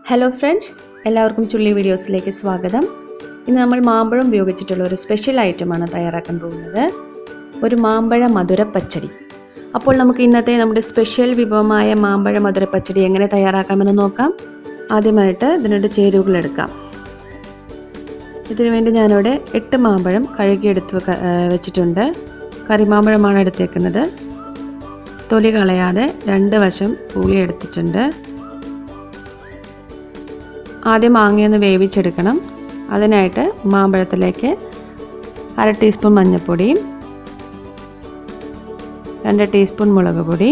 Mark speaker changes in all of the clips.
Speaker 1: Hello friends, എല്ലാവർക്കും ചുള്ളി വീഡിയോസിലേക്ക് സ്വാഗതം. ഇന്ന് നമ്മൾ മാമ്പഴം ഉപയോഗിച്ചിട്ടുള്ള ഒരു സ്പെഷ്യൽ ഐറ്റമാണ് തയ്യാറാക്കാൻ പോകുന്നത്, ഒരു മാമ്പഴ മധുര പച്ചടി. അപ്പോൾ നമുക്ക് ഇന്നത്തെ നമ്മുടെ സ്പെഷ്യൽ വിഭവമായ മാമ്പഴ മധുര പച്ചടി എങ്ങനെ തയ്യാറാക്കാമെന്ന് നോക്കാം. ആദ്യമായിട്ട് ഇതിനോട് ചേരുവകൾ എടുക്കാം. ഇതിനു വേണ്ടി ഞാനിവിടെ 8 മാമ്പഴം കഴുകിയെടുത്ത് വെച്ചിട്ടുണ്ട്. കറിമാമ്പഴമാണ് എടുത്തേക്കുന്നത്. തൊലി കളയാതെ 2 വശം പൂളി എടുത്തിട്ടുണ്ട്. ആദ്യം മാങ്ങയൊന്ന് വേവിച്ചെടുക്കണം. അതിനായിട്ട് മാമ്പഴത്തിലേക്ക് 1/2 ടീസ്പൂൺ മഞ്ഞൾപ്പൊടി, 2 ടീസ്പൂൺ മുളക് പൊടി,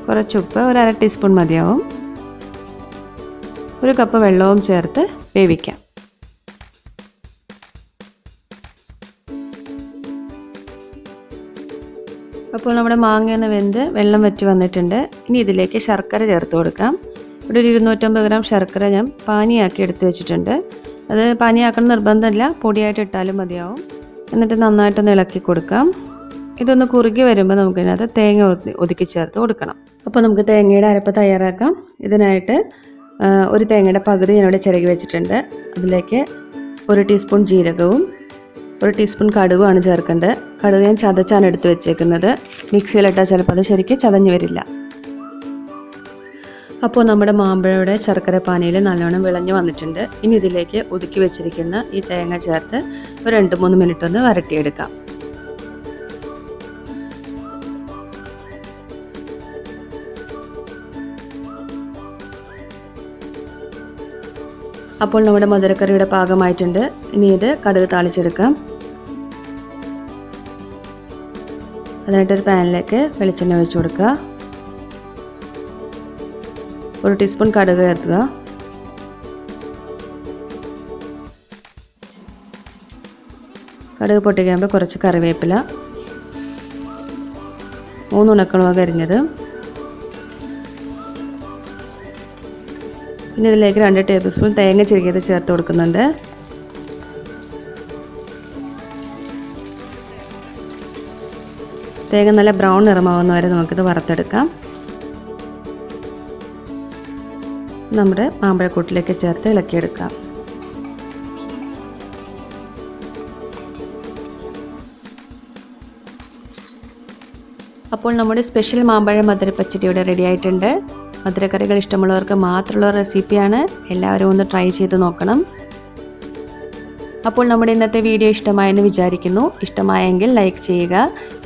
Speaker 1: കുറച്ച് ഉപ്പ്, 1/2 ടീസ്പൂൺ മതിയാവും, 1 കപ്പ് വെള്ളവും ചേർത്ത് വേവിക്കാം. അപ്പോൾ നമ്മുടെ മാങ്ങയൊന്ന് വെന്ത് വെള്ളം വറ്റി വന്നിട്ടുണ്ട്. ഇനി ഇതിലേക്ക് ശർക്കര ചേർത്ത് കൊടുക്കാം. ഇവിടെ ഒരു 250 ഗ്രാം ശർക്കര ഞാൻ പാനിയാക്കി എടുത്ത് വെച്ചിട്ടുണ്ട്. അത് പാനിയാക്കണം നിർബന്ധമില്ല, പൊടിയായിട്ട് ഇട്ടാലും മതിയാവും. എന്നിട്ട് നന്നായിട്ടൊന്ന് ഇളക്കി കൊടുക്കാം. ഇതൊന്ന് കുറുകി വരുമ്പോൾ നമുക്കിതിനകത്ത് തേങ്ങ ഒതുക്കി ചേർത്ത് കൊടുക്കണം. അപ്പോൾ നമുക്ക് തേങ്ങയുടെ അരപ്പ് തയ്യാറാക്കാം. ഇതിനായിട്ട് ഒരു തേങ്ങയുടെ പകുതി ഞാനിവിടെ ചിരകി വെച്ചിട്ടുണ്ട്. അതിലേക്ക് 1 ടീസ്പൂൺ ജീരകവും 1 ടീസ്പൂൺ കടുകുമാണ് ചേർക്കേണ്ടത്. കടുക് ഞാൻ ചതച്ചാണ് എടുത്ത് വെച്ചേക്കുന്നത്. മിക്സിയിലിട്ടാൽ ചിലപ്പോൾ അത് ശരിക്കും ചതഞ്ഞ് വരില്ല. അപ്പോൾ നമ്മുടെ മാമ്പഴയുടെ ശർക്കര പാനിയിൽ നല്ലോണം വിളഞ്ഞു വന്നിട്ടുണ്ട്. ഇനി ഇതിലേക്ക് ഒതുക്കി വെച്ചിരിക്കുന്ന ഈ തേങ്ങ ചേർത്ത് ഒരു 2-3 മിനിറ്റ് ഒന്ന് വരട്ടിയെടുക്കാം. അപ്പോൾ നമ്മുടെ മധുരക്കറിയുടെ പാകമായിട്ടുണ്ട്. ഇനി ഇത് കടുക് താളിച്ചെടുക്കാം. അതിനായിട്ടൊരു പാനിലേക്ക് വെളിച്ചെണ്ണ ഒഴിച്ചു കൊടുക്കുക. 1 ടീസ്പൂൺ കടുക് ചേർക്കുക. കടുക് പൊട്ടിക്കുമ്പോൾ കുറച്ച് കറിവേപ്പില, 3 ഉണക്കമുളക് അരിഞ്ഞത്, പിന്നെ ഇതിലേക്ക് 2 ടേബിൾ സ്പൂൺ തേങ്ങ ചിരകിയത് ചേർത്ത് കൊടുക്കുന്നുണ്ട്. തേങ്ങ നല്ല ബ്രൗൺ നിറമാവുന്ന വരെ നമുക്കിത് വറുത്തെടുക്കാം. നമ്മുടെ മാമ്പഴക്കൂട്ടിലേക്ക് ചേർത്ത് ഇളക്കിയെടുക്കാം. അപ്പോൾ നമ്മുടെ സ്പെഷ്യൽ മാമ്പഴ മധുര പച്ചടി ഇവിടെ റെഡി ആയിട്ടുണ്ട്. മധുരക്കറികൾ ഇഷ്ടമുള്ളവർക്ക് മാത്രമുള്ള റെസിപ്പിയാണ്. എല്ലാവരും ഒന്ന് ട്രൈ ചെയ്ത് നോക്കണം. അപ്പോൾ നമ്മുടെ ഇന്നത്തെ വീഡിയോ ഇഷ്ടമായെന്ന് വിചാരിക്കുന്നു. ഇഷ്ടമായെങ്കിൽ ലൈക്ക് ചെയ്യുക,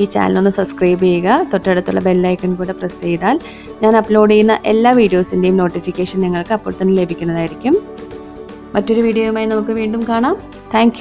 Speaker 1: ഈ ചാനൽ ഒന്ന് സബ്സ്ക്രൈബ് ചെയ്യുക. തൊട്ടടുത്തുള്ള ബെല്ലൈക്കൺ കൂടെ പ്രസ് ചെയ്താൽ ഞാൻ അപ്ലോഡ് ചെയ്യുന്ന എല്ലാ വീഡിയോസിൻ്റെയും നോട്ടിഫിക്കേഷൻ നിങ്ങൾക്ക് അപ്പോൾ തന്നെ ലഭിക്കുന്നതായിരിക്കും. മറ്റൊരു വീഡിയോയുമായി നമുക്ക് വീണ്ടും കാണാം. താങ്ക്